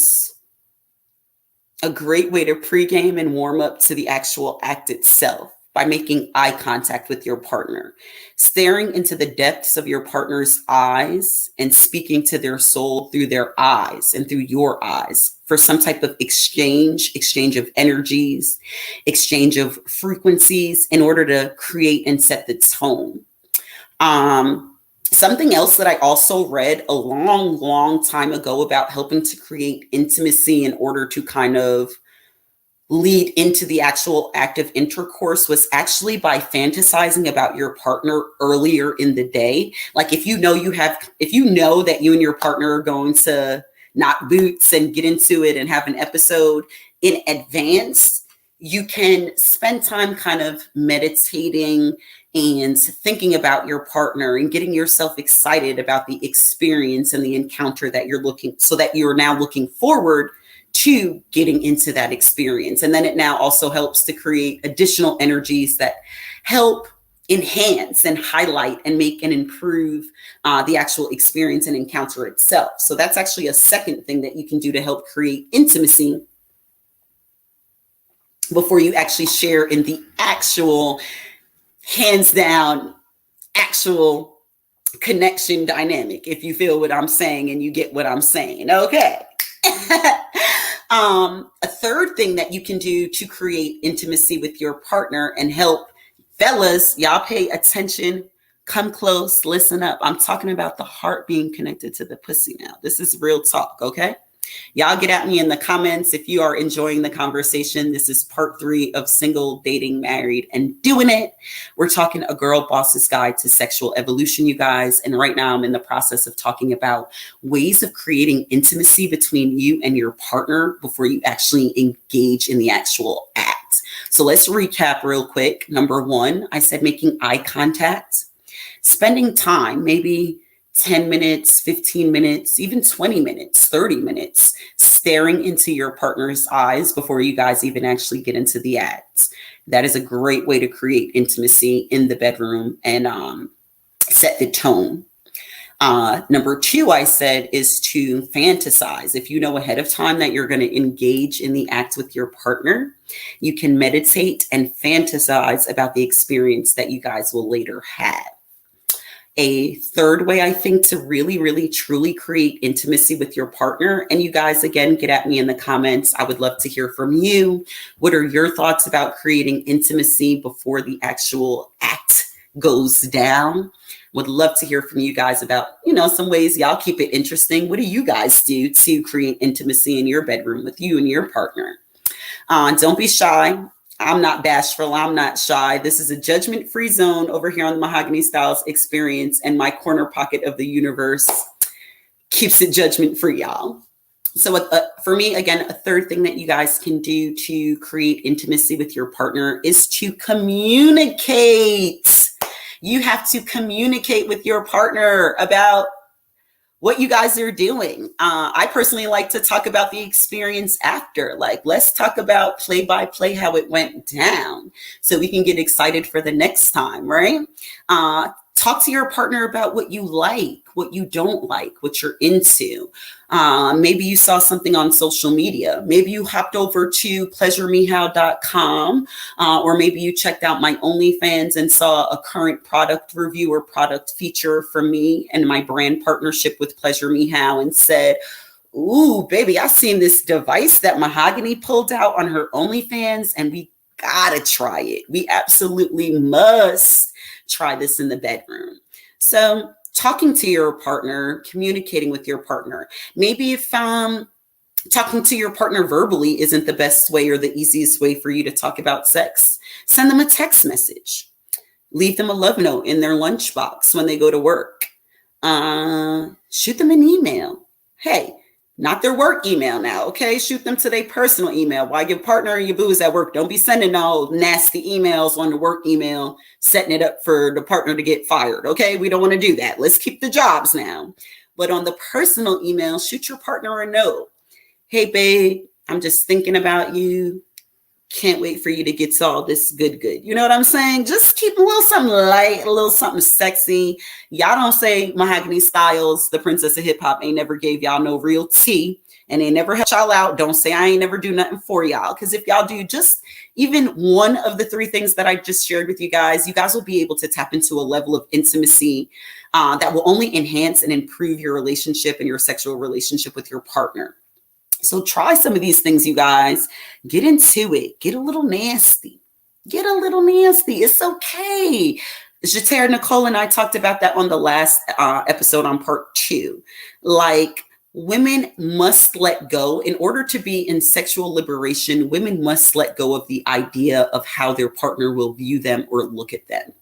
a great way to pregame and warm up to the actual act itself by making eye contact with your partner, staring into the depths of your partner's eyes and speaking to their soul through their eyes and through your eyes for some type of exchange of energies, exchange of frequencies in order to create and set the tone. Something else that I also read a long time ago about helping to create intimacy in order to kind of lead into the actual act of intercourse was actually by fantasizing about your partner earlier in the day. Like if you know that you and your partner are going to knock boots and get into it and have an episode in advance, you can spend time kind of meditating and thinking about your partner and getting yourself excited about the experience and the encounter that you're now looking forward to getting into that experience. And then it now also helps to create additional energies that help enhance and highlight and make and improve the actual experience and encounter itself. So that's actually a second thing that you can do to help create intimacy before you actually share in the actual, hands down, actual connection dynamic, if you feel what I'm saying and you get what I'm saying. Okay. A third thing that you can do to create intimacy with your partner and help, fellas, y'all pay attention, come close, listen up. I'm talking about the heart being connected to the pussy now. This is real talk, okay? Y'all get at me in the comments if you are enjoying the conversation. This is part 3 of Single, Dating, Married, and Doing It. We're talking A Girl Boss's Guide to Sexual Evolution, you guys. And right now I'm in the process of talking about ways of creating intimacy between you and your partner before you actually engage in the actual act. So let's recap real quick. Number 1, I said making eye contact, spending time, maybe 10 minutes, 15 minutes, even 20 minutes, 30 minutes, staring into your partner's eyes before you guys even actually get into the act. That is a great way to create intimacy in the bedroom and set the tone. Number 2, I said, is to fantasize. If you know ahead of time that you're going to engage in the act with your partner, you can meditate and fantasize about the experience that you guys will later have. A third way, I think, to really, really, truly create intimacy with your partner, and you guys, again, get at me in the comments. I would love to hear from you. What are your thoughts about creating intimacy before the actual act goes down? Would love to hear from you guys about, some ways y'all keep it interesting. What do you guys do to create intimacy in your bedroom with you and your partner? Don't be shy. I'm not bashful. I'm not shy. This is a judgment-free zone over here on the Mahogany Stylez experience, and my corner pocket of the universe keeps it judgment-free, y'all. So for me, again, a third thing that you guys can do to create intimacy with your partner is to communicate. You have to communicate with your partner about what you guys are doing. I personally like to talk about the experience after. Like, let's talk about play by play how it went down so we can get excited for the next time, right? Talk to your partner about what you like, what you don't like, what you're into. Maybe you saw something on social media. Maybe you hopped over to pleasuremehow.com, or maybe you checked out my OnlyFans and saw a current product review or product feature from me and my brand partnership with Pleasure Me How and said, ooh, baby, I seen this device that Mahogany pulled out on her OnlyFans and we gotta try it. We absolutely must try this in the bedroom. So talking to your partner, communicating with your partner. Maybe if talking to your partner verbally isn't the best way or the easiest way for you to talk about sex, send them a text message. Leave them a love note in their lunchbox when they go to work. Shoot them an email. Hey, not their work email now, okay? Shoot them to their personal email. While your partner and your boo is at work, don't be sending all nasty emails on the work email, setting it up for the partner to get fired, okay? We don't want to do that. Let's keep the jobs now. But on the personal email, shoot your partner a note. Hey, babe, I'm just thinking about you. Can't wait for you to get to all this good. You know what I'm saying? Just keep a little something light, a little something sexy. Y'all don't say Mahogany Stylez, the princess of hip hop, ain't never gave y'all no real tea and they never helped y'all out. Don't say I ain't never do nothing for y'all. Because if y'all do just even one of the 3 things that I just shared with you guys will be able to tap into a level of intimacy that will only enhance and improve your relationship and your sexual relationship with your partner. So try some of these things, you guys. Get into it. Get a little nasty. It's okay. Jater Nicole and I talked about that on the last episode on part 2. Like, women must let go. In order to be in sexual liberation, women must let go of the idea of how their partner will view them or look at them.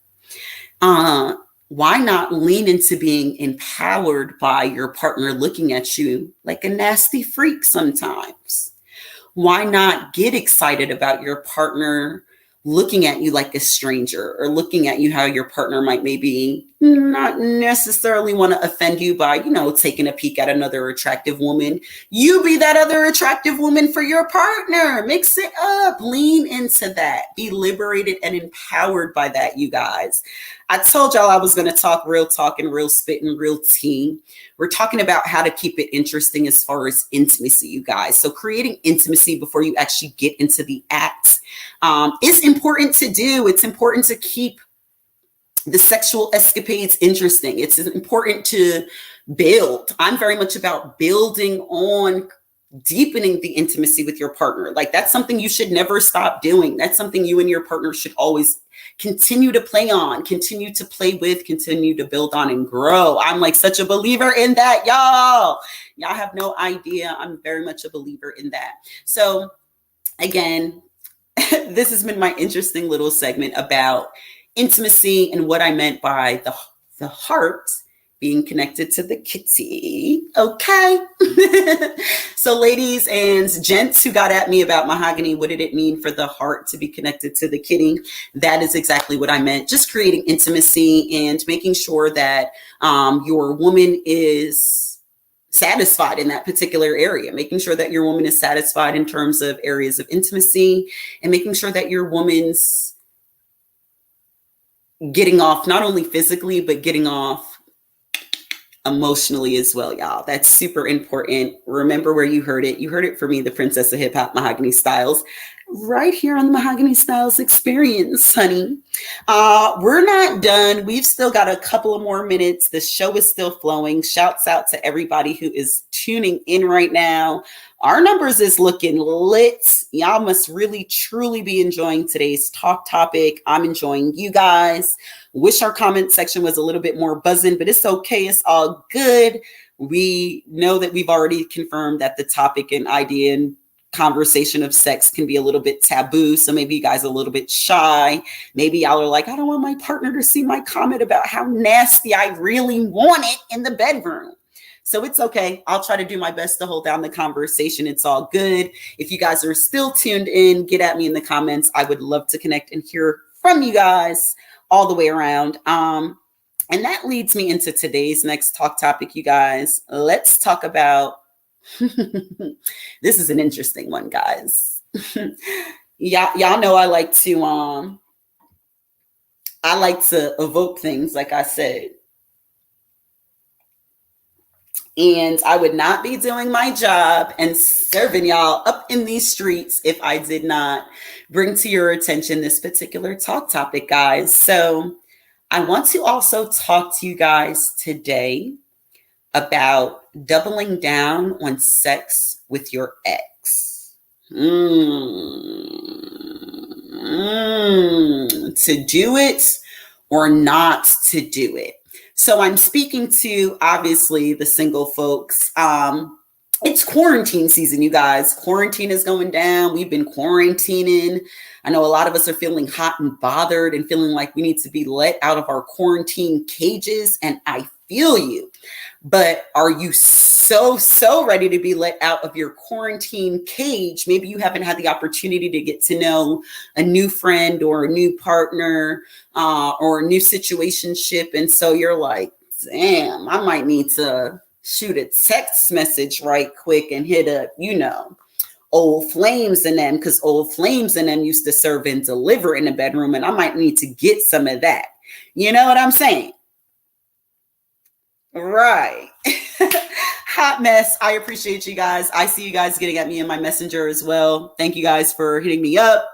Why not lean into being empowered by your partner looking at you like a nasty freak sometimes? Why not get excited about your partner looking at you like a stranger or looking at you how your partner might maybe not necessarily want to offend you by, taking a peek at another attractive woman. You be that other attractive woman for your partner. Mix it up. Lean into that. Be liberated and empowered by that, you guys. I told y'all I was going to talk real talk and real spit and real tea. We're talking about how to keep it interesting as far as intimacy, you guys. So creating intimacy before you actually get into the act is important to do. It's important to keep the sexual escapades interesting. It's important to build. I'm very much about building on deepening the intimacy with your partner. Like, that's something you should never stop doing. That's something you and your partner should always continue to play on, continue to play with, continue to build on and grow. I'm like such a believer in that, y'all. Y'all have no idea. I'm very much a believer in that. So again, this has been my interesting little segment about intimacy and what I meant by the heart being connected to the kitty. Okay. So ladies and gents who got at me about mahogany, what did it mean for the heart to be connected to the kitty? That is exactly what I meant. Just creating intimacy and making sure that your woman is satisfied in that particular area, making sure that your woman is satisfied in terms of areas of intimacy, and making sure that your woman's getting off not only physically, but getting off emotionally as well, y'all. That's super important. Remember where you heard it. You heard it from me, the Princess of Hip Hop, Mahogany Stylez, right here on the Mahogany Stylez Experience, honey. We're not done. We've still got a couple of more minutes. The show is still flowing. Shouts out to everybody who is tuning in right now. Our numbers is looking lit. Y'all must really, truly be enjoying today's talk topic. I'm enjoying you guys. Wish our comment section was a little bit more buzzing, but it's okay. It's all good. We know that we've already confirmed that the topic and idea and conversation of sex can be a little bit taboo. So maybe you guys are a little bit shy. Maybe y'all are like, I don't want my partner to see my comment about how nasty I really want it in the bedroom. So it's okay. I'll try to do my best to hold down the conversation. It's all good. If you guys are still tuned in, get at me in the comments. I would love to connect and hear from you guys all the way around. And that leads me into today's next talk topic, you guys. Let's talk about, this is an interesting one, guys. Y'all know I like to evoke things, like I said. And I would not be doing my job and serving y'all up in these streets if I did not bring to your attention this particular talk topic, guys. So I want to also talk to you guys today about doubling down on sex with your ex. To do it or not to do it. So I'm speaking to, obviously, the single folks. It's quarantine season, you guys. Quarantine is going down. We've been quarantining. I know a lot of us are feeling hot and bothered and feeling like we need to be let out of our quarantine cages. And I feel you. But are you so ready to be let out of your quarantine cage? Maybe you haven't had the opportunity to get to know a new friend or a new partner or a new situationship. And so you're like, damn, I might need to shoot a text message right quick and hit up, Old Flames in them, because Old Flames in them used to serve and deliver in the bedroom. And I might need to get some of that. You know what I'm saying? Right. Hot mess. I appreciate you guys. I see you guys getting at me in my messenger as well. Thank you guys for hitting me up.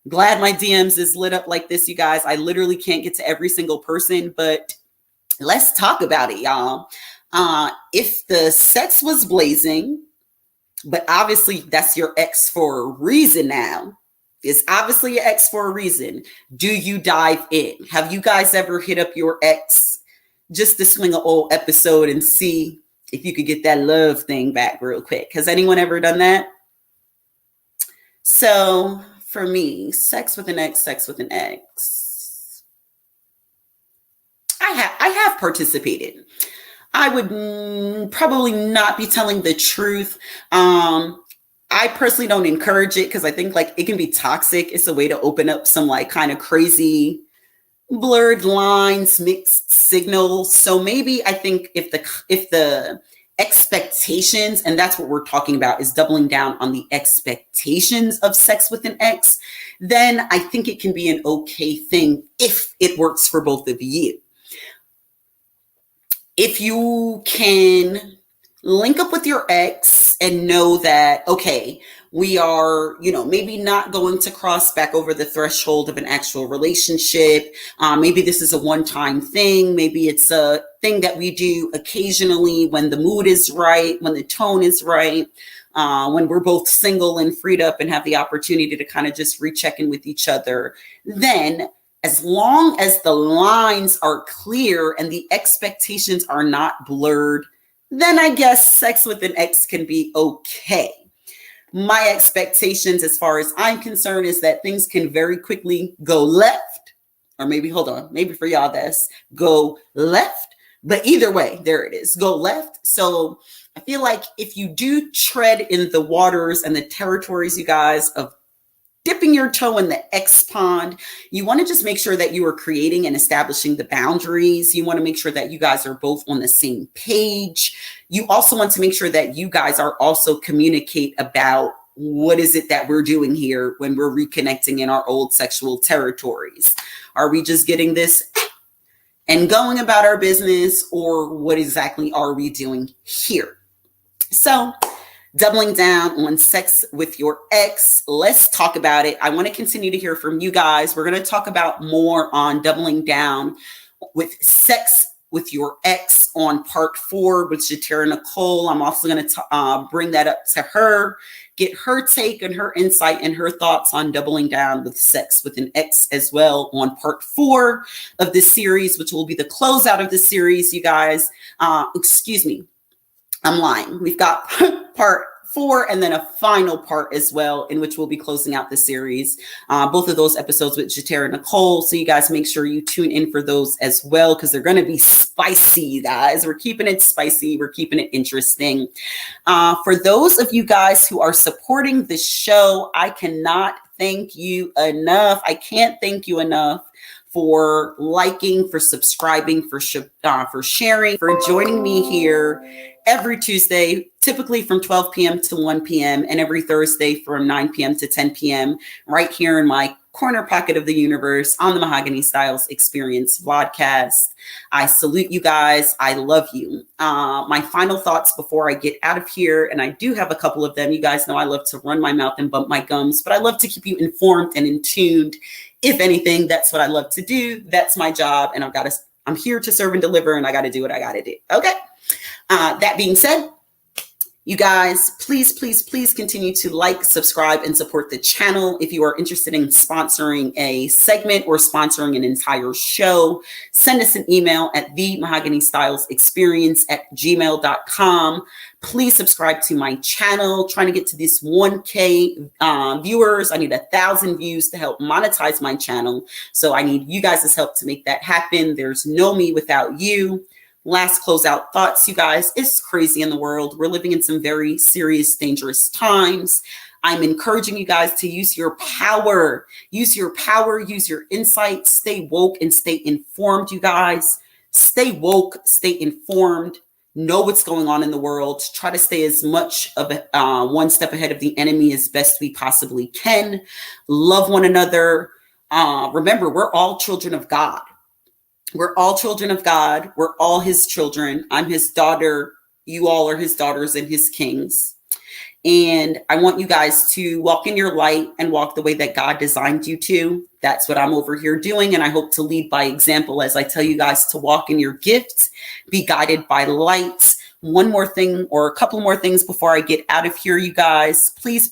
Glad my DMs is lit up like this, you guys. I literally can't get to every single person, but let's talk about it, y'all. If the sex was blazing, but obviously that's your ex for a reason now. It's obviously your ex for a reason. Do you dive in? Have you guys ever hit up your ex just to swing an old episode and see if you could get that love thing back real quick? Has anyone ever done that? So for me, sex with an ex. I have participated. I would probably not be telling the truth. I personally don't encourage it because I think like it can be toxic. It's a way to open up some like kind of crazy blurred lines, mixed signals. So maybe I think if the expectations, and that's what we're talking about, is doubling down on the expectations of sex with an ex, then I think it can be an okay thing if it works for both of you. If you can link up with your ex and know that, okay, we are, maybe not going to cross back over the threshold of an actual relationship. Maybe this is a one-time thing. Maybe it's a thing that we do occasionally when the mood is right, when the tone is right, when we're both single and freed up and have the opportunity to kind of just recheck in with each other. Then, as long as the lines are clear and the expectations are not blurred, then I guess sex with an ex can be okay. My expectations, as far as I'm concerned, is that things can very quickly go left, or maybe for y'all that's go left, but either way, there it is, go left. So I feel like if you do tread in the waters and the territories, you guys, of dipping your toe in the X pond, you want to just make sure that you are creating and establishing the boundaries. You want to make sure that you guys are both on the same page. You also want to make sure that you guys are also communicate about what is it that we're doing here when we're reconnecting in our old sexual territories. Are we just getting this and going about our business, or what exactly are we doing here? So, doubling down on sex with your ex. Let's talk about it. I want to continue to hear from you guys. We're going to talk about more on doubling down with sex with your ex on part 4 with Jatera Nicole. I'm also going to bring that up to her, get her take and her insight and her thoughts on doubling down with sex with an ex as well on part 4 of this series, which will be the closeout of the series, you guys. Excuse me. I'm lying. We've got part 4 and then a final part as well, in which we'll be closing out the series. Both of those episodes with Jatera Nicole. So you guys make sure you tune in for those as well, because they're going to be spicy, you guys. We're keeping it spicy. We're keeping it interesting. For those of you guys who are supporting the show, I cannot thank you enough. I can't thank you enough for liking, for subscribing, for sharing, for joining me here every Tuesday, typically from 12 p.m. to 1 p.m. and every Thursday from 9 p.m. to 10 p.m. right here in my corner pocket of the universe on the Mahogany Stylez Experience Vlogcast. I salute you guys. I love you. My final thoughts before I get out of here, and I do have a couple of them. You guys know I love to run my mouth and bump my gums, but I love to keep you informed and in tuned. If anything, that's what I love to do. That's my job, and I'm here to serve and deliver, and I got to do what I got to do. Okay. That being said, you guys, please continue to like, subscribe, and support the channel. If you are interested in sponsoring a segment or sponsoring an entire show, send us an email at themahoganystyles@gmail.com. Please subscribe to my channel. Trying to get to this 1K viewers. I need 1,000 views to help monetize my channel. So I need you guys' help to make that happen. There's no me without you. Last closeout thoughts, you guys. It's crazy in the world. We're living in some very serious, dangerous times. I'm encouraging you guys to use your power. Use your power, use your insight. Stay woke and stay informed, you guys. Stay woke, stay informed. Know what's going on in the world. Try to stay as much of one step ahead of the enemy as best we possibly can. Love one another. Remember, we're all children of God. We're all children of God. We're all his children. I'm his daughter. You all are his daughters and his kings. And I want you guys to walk in your light and walk the way that God designed you to. That's what I'm over here doing. And I hope to lead by example as I tell you guys to walk in your gifts, be guided by light. One more thing, or a couple more things before I get out of here, you guys. Please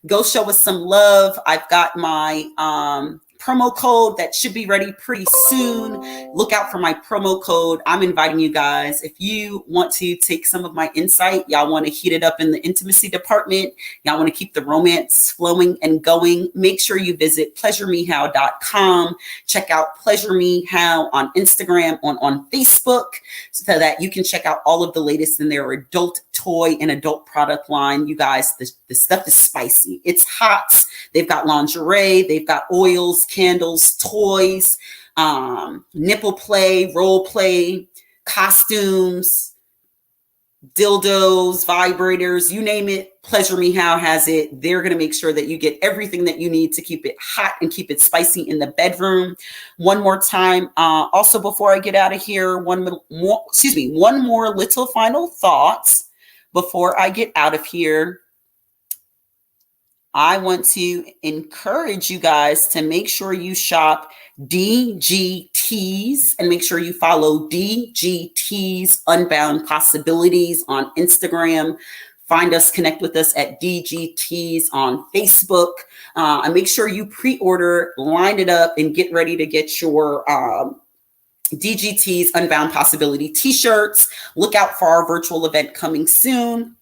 go show us some love. I've got my promo code that should be ready pretty soon. Look out for my promo code. I'm inviting you guys. If you want to take some of my insight, y'all want to heat it up in the intimacy department, y'all want to keep the romance flowing and going, make sure you visit pleasuremehow.com. Check out Pleasure Me How on Instagram, on Facebook, so that you can check out all of the latest in their adult toy and adult product line. You guys, the stuff is spicy. It's hot. They've got lingerie. They've got oils, candles, toys, nipple play, role play, costumes, dildos, vibrators, you name it. Pleasure Me How has it. They're going to make sure that you get everything that you need to keep it hot and keep it spicy in the bedroom. One more time. Also, before I get out of here, one more little final thoughts before I get out of here. I want to encourage you guys to make sure you shop DGTs and make sure you follow DGT's Unbound Possibilities on Instagram. Find us, connect with us at DGTs on Facebook. And make sure you pre-order, line it up, and get ready to get your DGT's Unbound Possibility t-shirts. Look out for our virtual event coming soon.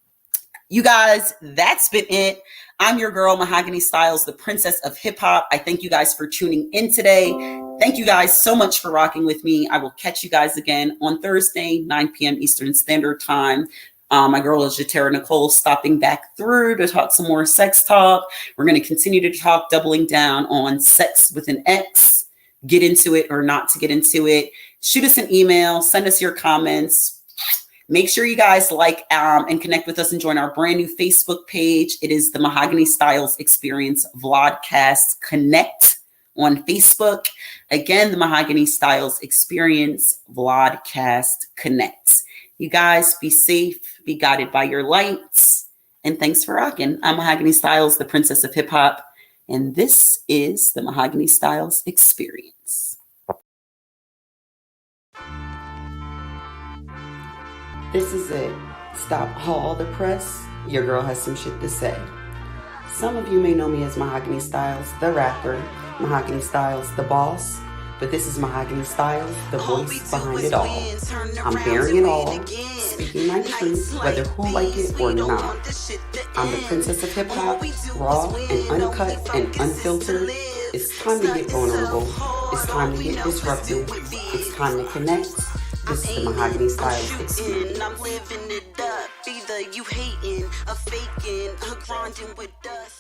You guys, that's been it. I'm your girl, Mahogany Stylez, the princess of hip hop. I thank you guys for tuning in today. Thank you guys so much for rocking with me. I will catch you guys again on Thursday, 9 p.m. Eastern Standard Time. My girl is Jatera Nicole stopping back through to talk some more sex talk. We're going to continue to talk, doubling down on sex with an X, get into it or not to get into it. Shoot us an email, send us your comments. Make sure you guys like and connect with us and join our brand new Facebook page. It is the Mahogany Stylez Experience Vlogcast Connect on Facebook. Again, the Mahogany Stylez Experience Vlogcast Connect. You guys be safe, be guided by your lights, and thanks for rocking. I'm Mahogany Stylez, the princess of hip hop, and this is the Mahogany Stylez Experience. This is it. Stop all the press. Your girl has some shit to say. Some of you may know me as Mahogany Stylez, the rapper, Mahogany Stylez, the boss, but this is Mahogany Stylez, the voice behind it all. I'm bearing it all, speaking my truth, whether who like it or not. I'm the princess of hip hop, raw and uncut and unfiltered. It's time to get vulnerable. It's time to get disruptive. It's time to connect. This is the Mahogany Stylez Experience. I'm living it up. Either you hating or faking or grinding with us.